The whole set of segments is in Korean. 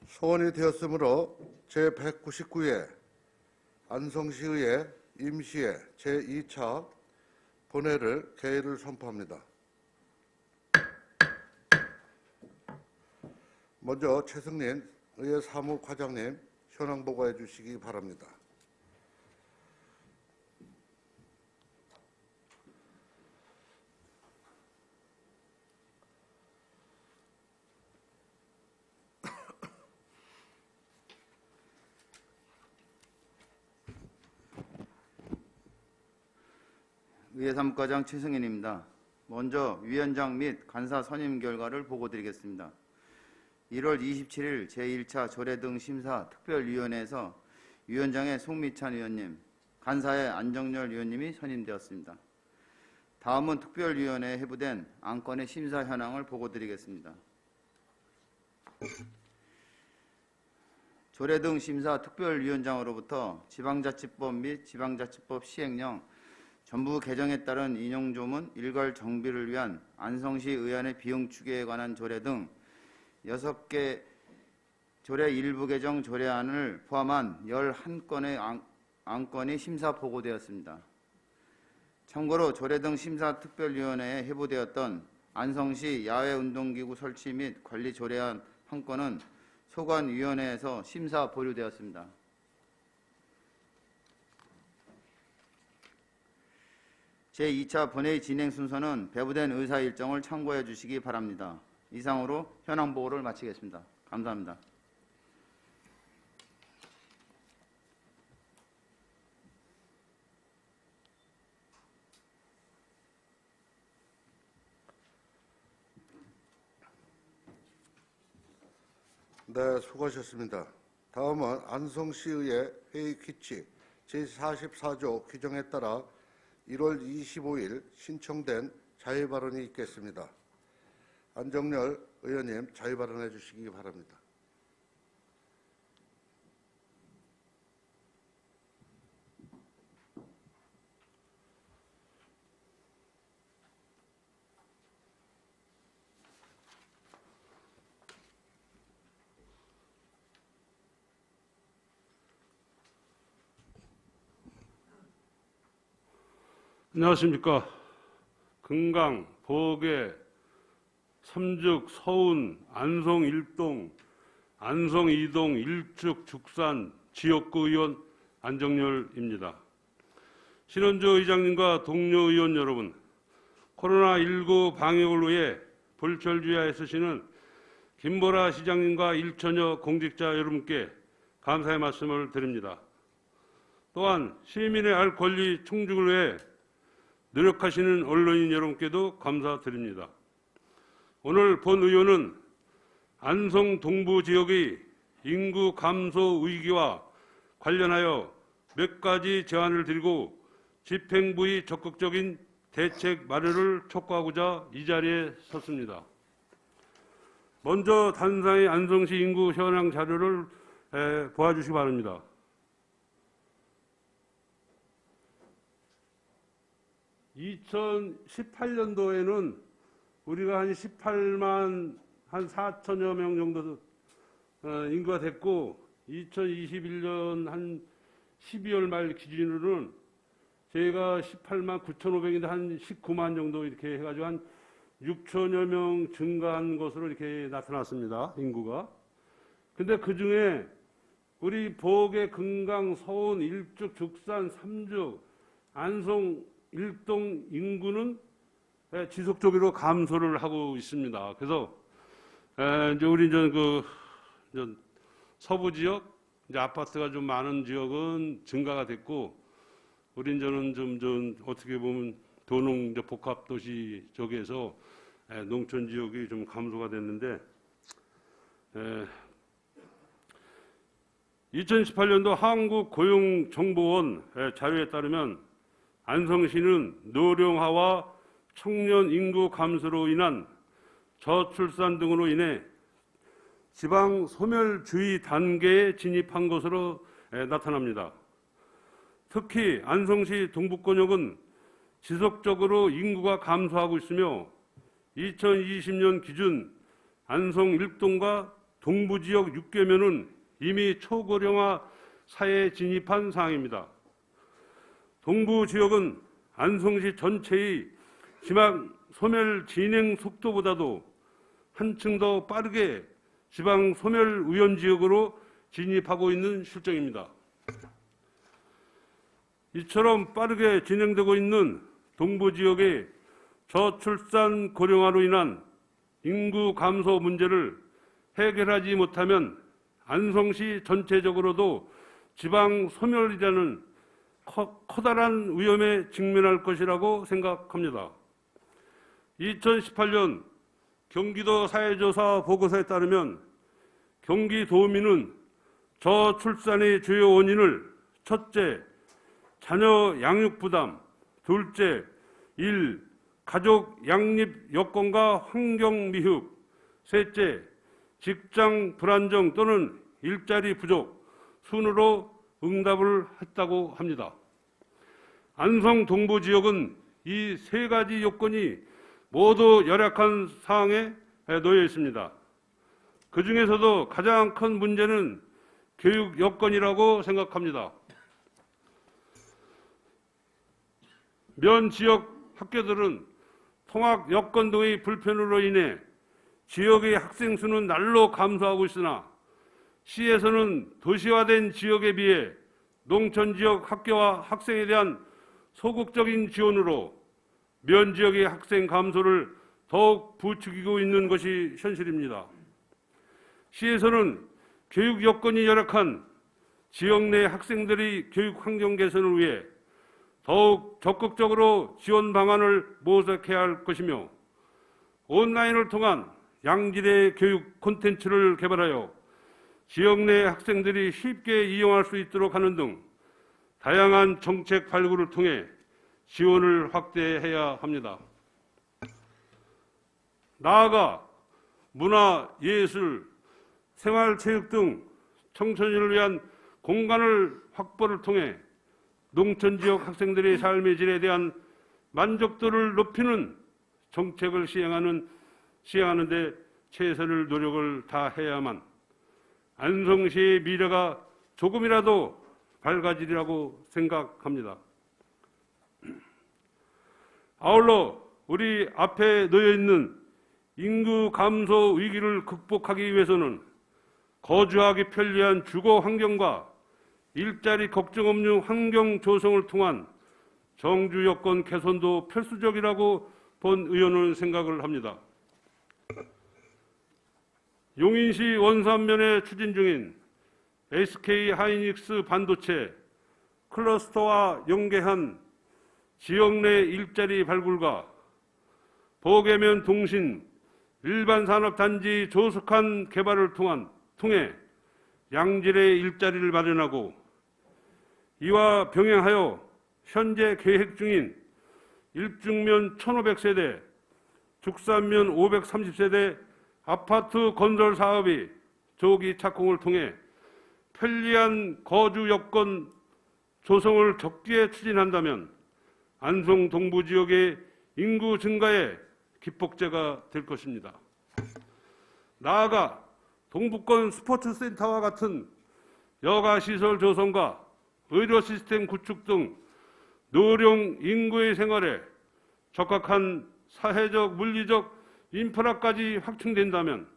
소원이 되었으므로 제199회 안성시의회 임시회 제2차 본회를 개의를 선포합니다. 먼저 최승린 의회 사무과장님 현황 보고해 주시기 바랍니다. 의회 사무과장 최승인입니다. 먼저 위원장 및 간사 선임 결과를 보고드리겠습니다. 1월 27일 제1차 조례 등 심사 특별위원회에서 위원장의 송미찬 의원님, 간사의 안정열 의원님이 선임되었습니다. 다음은 특별위원회에 회부된 안건의 심사 현황을 보고드리겠습니다. 조례 등 심사 특별위원장으로부터 지방자치법 및 지방자치법 시행령 전부 개정에 따른 인용조문 일괄 정비를 위한 안성시 의안의 비용 추계에 관한 조례 등 6개 조례 일부 개정 조례안을 포함한 11건의 안건이 심사 보고되었습니다. 참고로 조례 등 심사 특별위원회에 회부되었던 안성시 야외운동기구 설치 및 관리 조례안 한 건은 소관위원회에서 심사 보류되었습니다. 제2차 본회의 진행 순서는 배부된 의사 일정을 참고해 주시기 바랍니다. 이상으로 현황 보고를 마치겠습니다. 감사합니다. 네, 수고하셨습니다. 다음은 안성시의회 회의 규칙 제44조 규정에 따라 1월 25일 신청된 자유발언이 있겠습니다. 안정열 의원님 자유발언해 주시기 바랍니다. 안녕하십니까. 금강, 보계, 삼죽, 서운, 안성 1동, 안성 2동, 일축, 죽산 지역구 의원 안정열입니다. 신원주 의장님과 동료 의원 여러분, 코로나19 방역을 위해 불철주야에 쓰시는 김보라 시장님과 일천여 공직자 여러분께 감사의 말씀을 드립니다. 또한 시민의 알 권리 충족을 위해 노력하시는 언론인 여러분께도 감사드립니다. 오늘 본 의원은 안성 동부 지역의 인구 감소 위기와 관련하여 몇 가지 제안을 드리고 집행부의 적극적인 대책 마련을 촉구하고자 이 자리에 섰습니다. 먼저 단상의 안성시 인구 현황 자료를 보아주시기 바랍니다. 2018년도에는 우리가 한 18만 한 4천여 명 정도 인구가 됐고 2021년 한 12월 말 기준으로는 저희가 18만 9,500인데 한 19만 정도 이렇게 해가지고 한 6천여 명 증가한 것으로 이렇게 나타났습니다. 인구가. 근데 그 중에 우리 보계, 금강, 서운, 일축, 죽산, 삼죽, 안성 1동 인구는 지속적으로 감소를 하고 있습니다. 그래서 이제 우리 서부 지역 이제 아파트가 좀 많은 지역은 증가가 됐고, 우리 저는 좀 어떻게 보면 도농 복합 도시 쪽에서 농촌 지역이 좀 감소가 됐는데, 2018년도 한국고용정보원 자료에 따르면 안성시는 노령화와 청년 인구 감소로 인한 저출산 등으로 인해 지방 소멸주의 단계에 진입한 것으로 나타납니다. 특히 안성시 동북권역은 지속적으로 인구가 감소하고 있으며 2020년 기준 안성 1동과 동부 지역 6개면은 이미 초고령화 사회에 진입한 상황입니다. 동부 지역은 안성시 전체의 지방 소멸 진행 속도보다도 한층 더 빠르게 지방 소멸 위험 지역으로 진입하고 있는 실정입니다. 이처럼 빠르게 진행되고 있는 동부 지역의 저출산 고령화로 인한 인구 감소 문제를 해결하지 못하면 안성시 전체적으로도 지방 소멸이라는 커다란 위험에 직면할 것이라고 생각합니다. 2018년 경기도 사회조사 보고서에 따르면 경기도민은 저출산의 주요 원인을 첫째, 자녀 양육 부담, 둘째, 가족 양립 여건과 환경 미흡, 셋째, 직장 불안정 또는 일자리 부족 순으로 응답을 했다고 합니다. 안성 동부 지역은 이 세 가지 요건이 모두 열악한 상황에 놓여 있습니다. 그 중에서도 가장 큰 문제는 교육 여건이라고 생각합니다. 면 지역 학교들은 통학 여건 등의 불편으로 인해 지역의 학생 수는 날로 감소하고 있으나 시에서는 도시화된 지역에 비해 농촌 지역 학교와 학생에 대한 소극적인 지원으로 면 지역의 학생 감소를 더욱 부추기고 있는 것이 현실입니다. 시에서는 교육 여건이 열악한 지역 내 학생들의 교육 환경 개선을 위해 더욱 적극적으로 지원 방안을 모색해야 할 것이며 온라인을 통한 양질의 교육 콘텐츠를 개발하여 지역 내 학생들이 쉽게 이용할 수 있도록 하는 등 다양한 정책 발굴을 통해 지원을 확대해야 합니다. 나아가 문화, 예술, 생활체육 등 청소년을 위한 공간을 확보를 통해 농촌 지역 학생들의 삶의 질에 대한 만족도를 높이는 정책을 시행하는 데 최선을 노력을 다해야만 안성시의 미래가 조금이라도 밝아지리라고 생각합니다. 아울러 우리 앞에 놓여 있는 인구 감소 위기를 극복하기 위해서는 거주하기 편리한 주거 환경과 일자리 걱정 없는 환경 조성을 통한 정주 여건 개선도 필수적이라고 본 의원은 생각을 합니다. 용인시 원산면에 추진 중인 SK 하이닉스 반도체 클러스터와 연계한 지역 내 일자리 발굴과 보계면 동신 일반 산업단지 조속한 개발을 통해 양질의 일자리를 마련하고 이와 병행하여 현재 계획 중인 일중면 1,500세대, 죽산면 530세대 아파트 건설 사업이 조기 착공을 통해 편리한 거주 여건 조성을 적기에 추진한다면 안성 동부 지역의 인구 증가에 기폭제가 될 것입니다. 나아가 동부권 스포츠센터와 같은 여가시설 조성과 의료 시스템 구축 등 노령 인구의 생활에 적합한 사회적, 물리적 인프라까지 확충된다면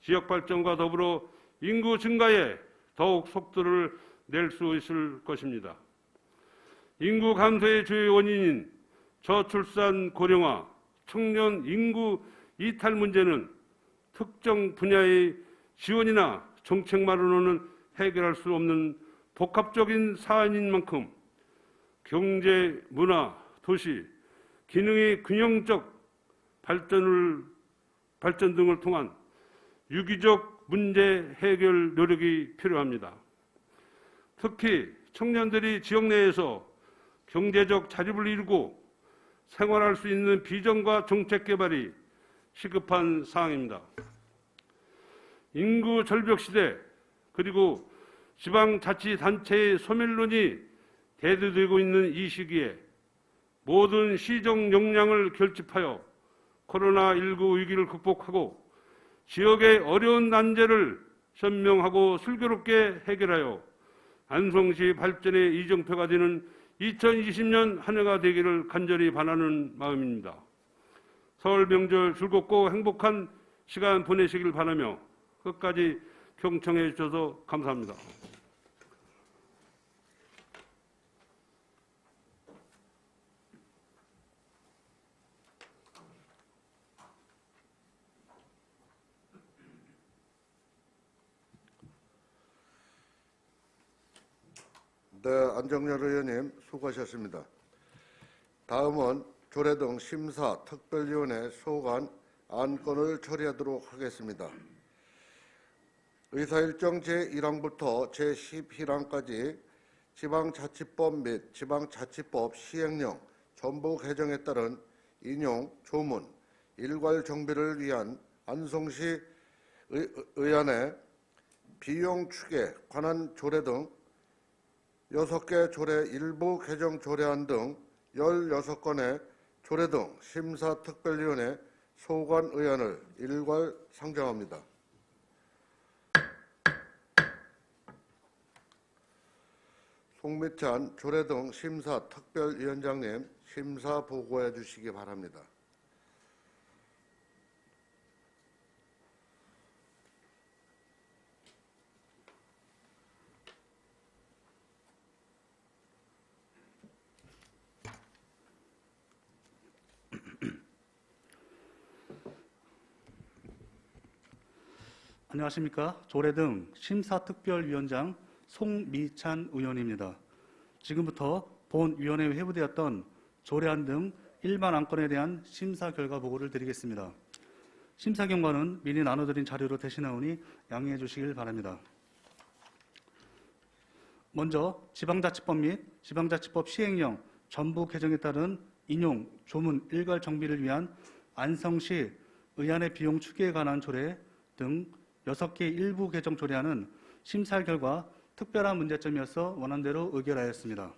지역 발전과 더불어 인구 증가에 더욱 속도를 낼 수 있을 것입니다. 인구 감소의 주요 원인인 저출산 고령화, 청년 인구 이탈 문제는 특정 분야의 지원이나 정책만으로는 해결할 수 없는 복합적인 사안인 만큼 경제, 문화, 도시, 기능의 균형적 발전 등을 통한 유기적 문제 해결 노력이 필요합니다. 특히 청년들이 지역 내에서 경제적 자립을 이루고 생활할 수 있는 비전과 정책 개발이 시급한 사항입니다. 인구 절벽 시대 그리고 지방자치단체의 소멸론이 대두되고 있는 이 시기에 모든 시정 역량을 결집하여 코로나19 위기를 극복하고 지역의 어려운 난제를 현명하고 슬기롭게 해결하여 안성시 발전의 이정표가 되는 2020년 한 해가 되기를 간절히 바라는 마음입니다. 설 명절 즐겁고 행복한 시간 보내시길 바라며 끝까지 경청해 주셔서 감사합니다. 네, 안정열 의원님 수고하셨습니다. 다음은 조례 등 심사 특별위원회 소관 안건을 처리하도록 하겠습니다. 의사일정 제1항부터 제11항까지 지방자치법 및 지방자치법 시행령 전부 개정에 따른 인용, 조문, 일괄 정비를 위한 안성시 의안의 비용 축에 관한 조례 등 6개 조례 일부 개정 조례안 등 16건의 조례 등 심사특별위원회 소관 의안을 일괄 상정합니다. 송미찬 조례 등 심사특별위원장님 심사 보고해 주시기 바랍니다. 안녕하십니까. 조례 등 심사특별위원장 송미찬 의원입니다. 지금부터 본위원회에 회부되었던 조례안 등 일반 안건에 대한 심사 결과 보고를 드리겠습니다. 심사 경과는 미리 나눠드린 자료로 대신하오니 양해해 주시길 바랍니다. 먼저 지방자치법 및 지방자치법 시행령 전부 개정에 따른 인용, 조문, 일괄 정비를 위한 안성시 의안의 비용 추계에 관한 조례 등 6개 일부 개정 조례안은 심사 결과 특별한 문제점이어서 원안대로 의결하였습니다.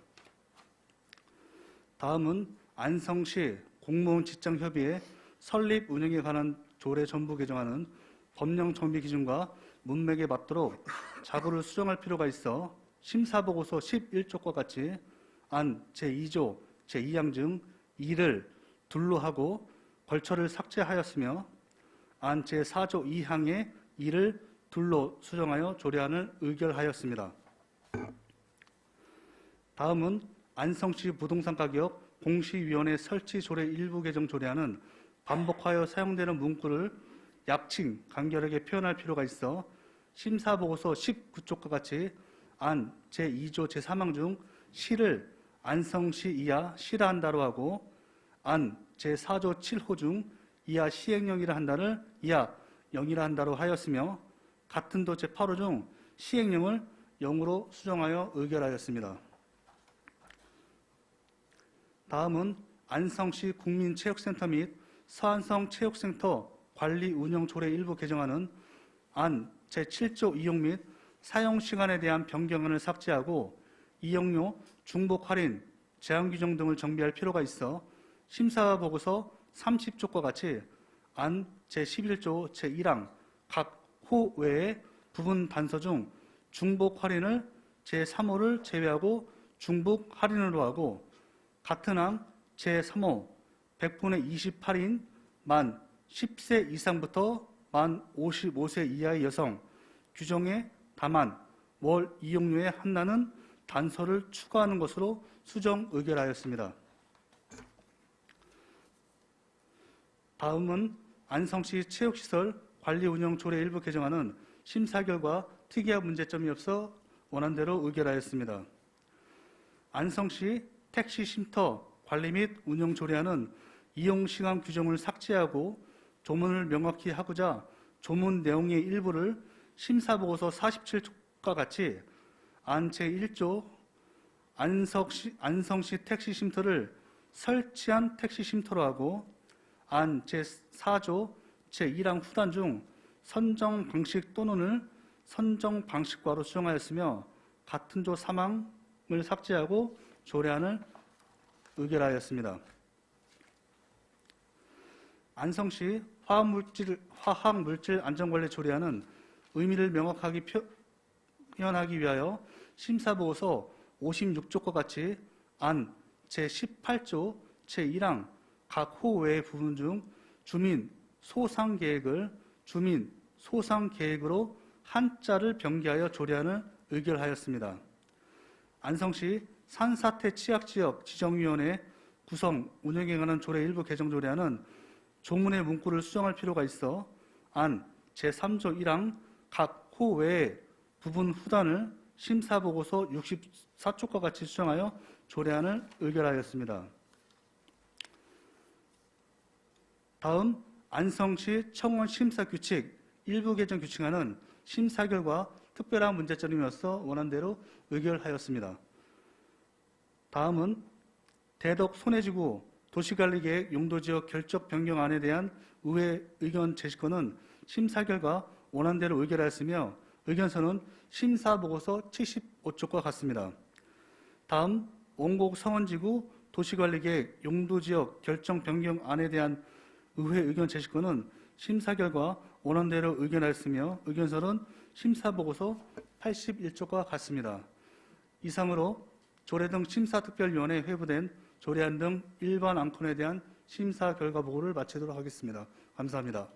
다음은 안성시 공무원 직장협의회 설립 운영에 관한 조례 전부 개정안은 법령 정비 기준과 문맥에 맞도록 자구를 수정할 필요가 있어 심사보고서 11조과 같이 안 제2조 제2항 중 2를 둘로 하고 벌처를 삭제하였으며 안 제4조 2항에 2를 둘로 수정하여 조례안을 의결하였습니다. 다음은 안성시 부동산 가격 공시위원회 설치 조례 일부 개정 조례안은 반복하여 사용되는 문구를 약칭, 간결하게 표현할 필요가 있어 심사보고서 19쪽과 같이 안 제2조 제3항 중 시를 안성시 이하 시라 한다로 하고 안 제4조 7호 중 이하 시행령이라 한다를 이하 영이라 한다로 하였으며 같은 도 제8호 중 시행령을 영으로 수정하여 의결하였습니다. 다음은 안성시 국민체육센터 및 서안성 체육센터 관리 운영 조례 일부 개정안은 안 제7조 이용 및 사용 시간에 대한 변경안을 삭제하고 이용료, 중복 할인, 제한 규정 등을 정비할 필요가 있어 심사 보고서 30쪽과 같이 안 제11조 제1항 각 호 외에 부분 단서 중 중복 할인을 제3호를 제외하고 중복 할인으로 하고 같은 항 제3호 100분의 28인 만 10세 이상부터 만 55세 이하의 여성 규정에 다만 월 이용료에 한다는 단서를 추가하는 것으로 수정 의결하였습니다. 다음은 안성시 체육시설 관리 운영 조례 일부 개정안은 심사 결과 특이한 문제점이 없어 원안대로 의결하였습니다. 안성시 택시 쉼터 관리 및 운영 조례안은 이용 시간 규정을 삭제하고 조문을 명확히 하고자 조문 내용의 일부를 심사보고서 47쪽과 같이 안 제1조 안성시 택시 쉼터를 설치한 택시 쉼터로 하고 안 제4조 제1항 후단 중 선정 방식 또는을 선정 방식과로 수정하였으며 같은 조 3항을 삭제하고 조례안을 의결하였습니다. 안성시 화학물질 안전관리 조례안은 의미를 명확하게 표현하기 위하여 심사보고서 56쪽과 같이 안 제18조 제1항 각 호 외의 부분 중 주민 소상계획을 주민 소상계획으로 한자를 병기하여 조례안을 의결하였습니다. 안성시 산사태 취약지역 지정위원회 구성 운영에 관한 조례 일부 개정 조례안은 조문의 문구를 수정할 필요가 있어 안 제3조 1항 각 호 외의 부분 후단을 심사보고서 64쪽과 같이 수정하여 조례안을 의결하였습니다. 다음 안성시 청원 심사 규칙 일부 개정 규칙안은 심사 결과 특별한 문제점이어서 원안대로 의결하였습니다. 다음은 대덕 손해지구 도시관리계획 용도지역 결적 변경안에 대한 의회 의견 제시권은 심사 결과 원안대로 의결하였으며 의견서는 심사보고서 75쪽과 같습니다. 다음 원곡 성원지구 도시관리계획 용도지역 결정 변경안에 대한 의회 의견 제시권은 심사 결과 원안대로 의견하였으며 의견서는 심사보고서 81쪽과 같습니다. 이상으로 조례 등 심사특별위원회에 회부된 조례안 등 일반 안건에 대한 심사 결과 보고를 마치도록 하겠습니다. 감사합니다.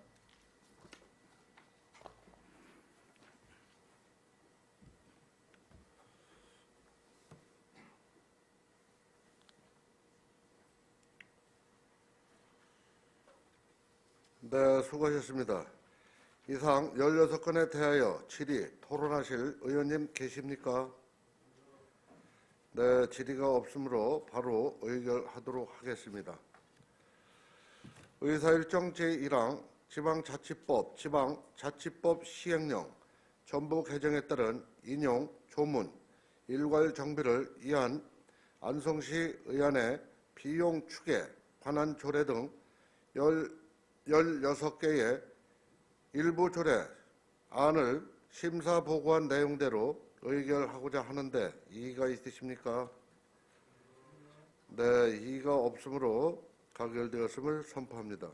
네, 수고하셨습니다. 이상 16건에 대하여 질의, 토론하실 의원님 계십니까? 네, 질의가 없으므로 바로 의결하도록 하겠습니다. 의사일정 제1항 지방자치법, 지방자치법 시행령, 전부 개정에 따른 인용, 조문, 일괄 정비를 위한 안성시 의안의 비용 축에 관한 조례 등 16개의 일부 조례안을 심사 보고한 내용대로 의결하고자 하는데 이의가 있으십니까? 네, 이의가 없으므로 가결되었음을 선포합니다.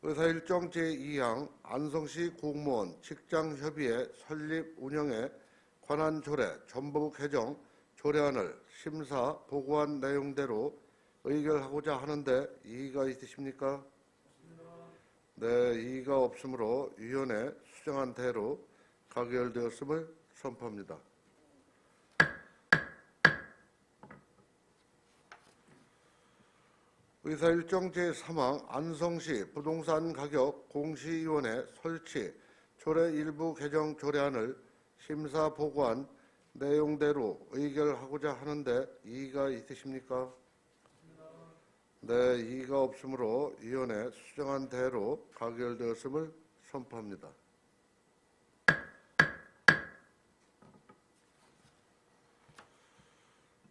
의사일정 제2항 안성시 공무원 직장협의회 설립 운영에 관한 조례 전부 개정 조례안을 심사 보고한 내용대로 의결하고자 하는데 이의가 있으십니까? 네, 이의가 없으므로 위원회 수정한 대로 가결되었음을 선포합니다. 의사일정 제3항 안성시 부동산 가격 공시위원회 설치 조례 일부 개정 조례안을 심사 보고한 내용대로 의결하고자 하는데 이의가 있으십니까? 네, 이의가 없으므로 위원회 수정한 대로 가결되었음을 선포합니다.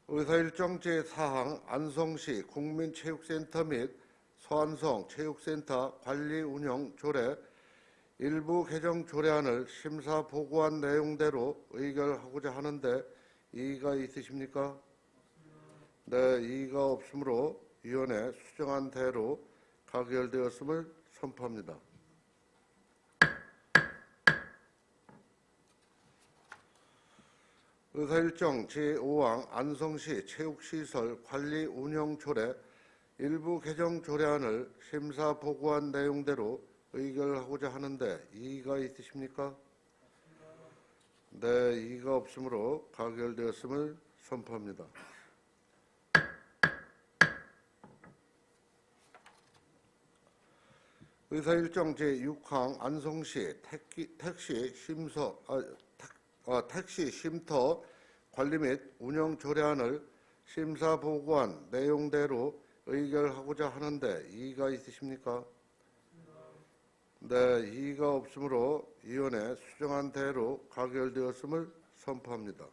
의사일정 제4항 안성시 국민체육센터 및 서안성 체육센터 관리 운영 조례 일부 개정 조례안을 심사 보고한 내용대로 의결하고자 하는데 이의가 있으십니까? 네, 이의가 없으므로 위원회 수정한 대로 가결되었음을 선포합니다. 의사일정 제5항 안성시 체육시설 관리 운영 조례 일부 개정 조례안을 심사 보고한 내용대로 의결하고자 하는데 이의가 있으십니까? 네, 이의가 없으므로 가결되었음을 선포합니다. 의사일정 제6항 안성시 택시 쉼터 관리 및 운영 조례안을 심사 보고한 내용대로 의결하고자 하는데 이의가 있으십니까? 네, 이의가 없으므로 위원회 수정한 대로 가결되었음을 선포합니다.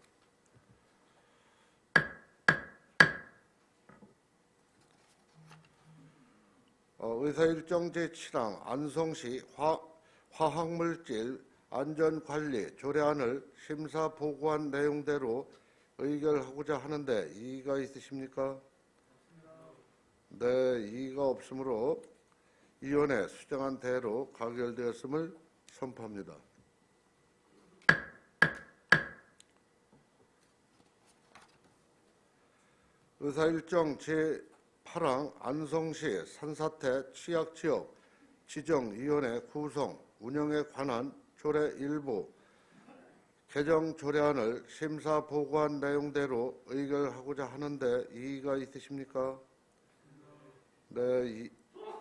의사일정 제7항 안성시 화학물질 안전관리 조례안을 심사 보고한 내용대로 의결하고자 하는데 이의가 있으십니까? 네, 이의가 없으므로 위원회 수정한 대로 가결되었음을 선포합니다. 의사일정 제8항 안성시 산사태 취약지역 지정위원회 구성 운영에 관한 조례 일부 개정 조례안을 심사 보고한 내용대로 의결하고자 하는데 이의가 있으십니까? 네,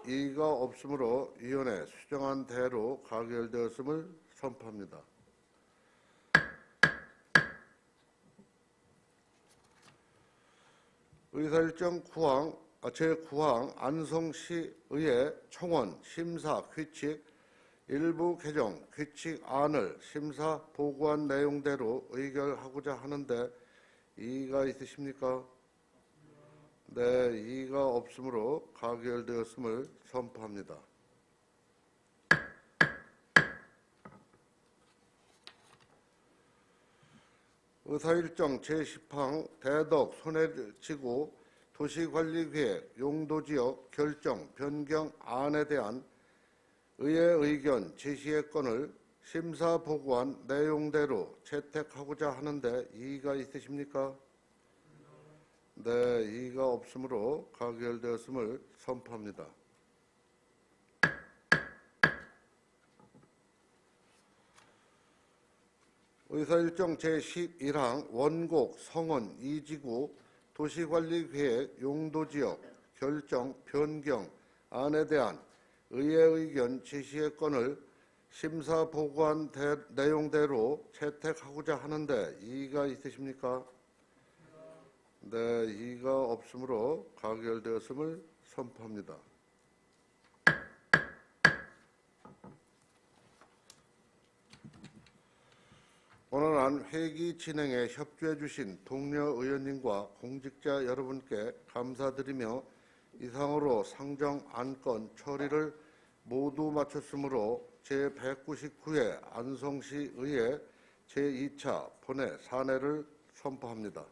이의가 없으므로 위원회 수정한 대로 가결되었음을 선포합니다. 의사일정 제9항 안성시의회 청원 심사 규칙 일부 개정 규칙안을 심사 보고한 내용대로 의결하고자 하는데 이의가 있으십니까? 네, 이의가 없으므로 가결되었음을 선포합니다. 의사일정 제10항 대덕 손해지구 도시관리계획 용도지역 결정 변경안에 대한 의회 의견 제시의 건을 심사 보고한 내용대로 채택하고자 하는데 이의가 있으십니까? 네, 이의가 없으므로 가결되었음을 선포합니다. 의사일정 제11항 원곡 성원 2지구 도시관리계획 용도지역 결정 변경안에 대한 의회 의견 제시의 건을 심사 보고한 내용대로 채택하고자 하는데 이의가 있으십니까? 네, 이의가 없으므로 가결되었음을 선포합니다. 오늘은 회기 진행에 협조해 주신 동료 의원님과 공직자 여러분께 감사드리며 이상으로 상정 안건 처리를 모두 마쳤으므로 제199회 안성시의회 제2차 본회 산회를 선포합니다.